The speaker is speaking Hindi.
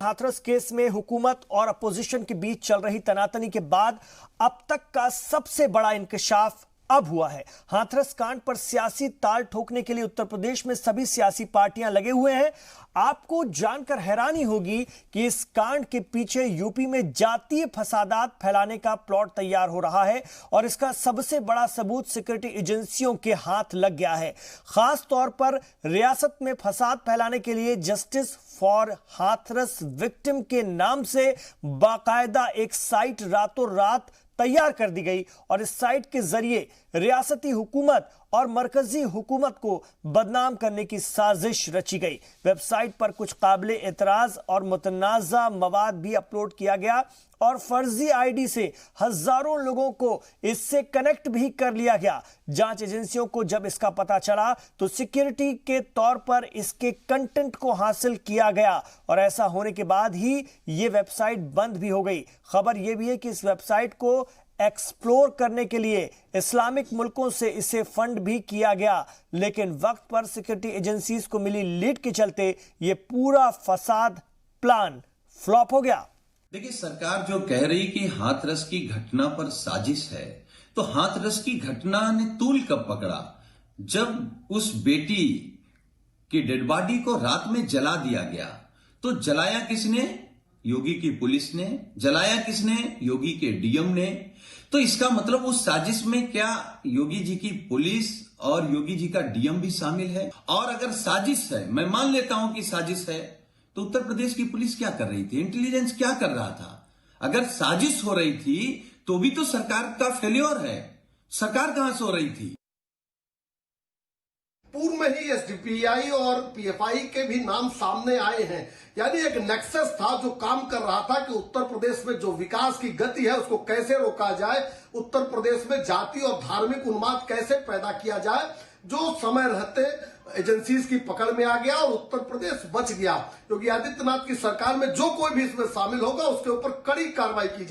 हाथरस केस में हुकूमत और अपोजिशन के बीच चल रही तनातनी के बाद अब तक का सबसे बड़ा इंकशाफ अब हुआ है। हाथरस कांड पर सियासी ताल ठोकने के लिए उत्तर प्रदेश में सभी सियासी पार्टियां लगे हुए हैं। आपको जानकर हैरानी होगी कि इस कांड के पीछे यूपी में जातीय फसादात फैलाने का प्लॉट तैयार हो रहा है और इसका सबसे बड़ा सबूत सिक्योरिटी एजेंसियों के हाथ लग गया है। खास तौर पर रियासत में फसाद फैलाने के लिए जस्टिस फॉर हाथरस विक्टिम के नाम से बाकायदा एक साइट रातों रात तैयार कर दी गई और इस साइट के जरिए रियासती हुकूमत और मरकजी हुकूमत को बदनाम करने की साजिश रची गई। वेबसाइट पर कुछ काबिले एतराज और मुतनाज़ा मवाद भी अपलोड किया गया और फर्जी आईडी से हजारों लोगों को इससे कनेक्ट भी कर लिया गया। जांच एजेंसियों को जब इसका पता चला तो सिक्योरिटी के तौर पर इसके कंटेंट को हासिल किया गया और ऐसा होने के बाद ही यह वेबसाइट बंद भी हो गई। खबर यह भी है कि इस वेबसाइट को एक्सप्लोर करने के लिए इस्लामिक मुल्कों से इसे फंड भी किया गया, लेकिन वक्त पर सिक्योरिटी एजेंसीज को मिली लीड के चलते यह पूरा फसाद प्लान फ्लॉप हो गया। देखिए, सरकार जो कह रही कि हाथरस की घटना पर साजिश है, तो हाथरस की घटना ने तूल कब पकड़ा? जब उस बेटी की डेड बॉडी को रात में जला दिया गया। तो जलाया किसने? योगी की पुलिस ने। जलाया किसने? योगी के डीएम ने। तो इसका मतलब उस साजिश में क्या योगी जी की पुलिस और योगी जी का डीएम भी शामिल है? और अगर साजिश है, मैं मान लेता हूं कि साजिश है, तो उत्तर प्रदेश की पुलिस क्या कर रही थी? इंटेलिजेंस क्या कर रहा था? अगर साजिश हो रही थी तो भी तो सरकार का फेल्योर है। सरकार कहां सो रही थी? पूर्व में ही एसडीपीआई और पीएफआई के भी नाम सामने आए हैं। यानी एक नेक्सस था जो काम कर रहा था कि उत्तर प्रदेश में जो विकास की गति है उसको कैसे रोका जाए, उत्तर प्रदेश में जाति और धार्मिक उन्माद कैसे पैदा किया जाए, जो समय रहते एजेंसीज की पकड़ में आ गया और उत्तर प्रदेश बच गया। योगी आदित्यनाथ की सरकार में जो कोई भी इसमें शामिल होगा उसके ऊपर कड़ी कार्रवाई की जाए।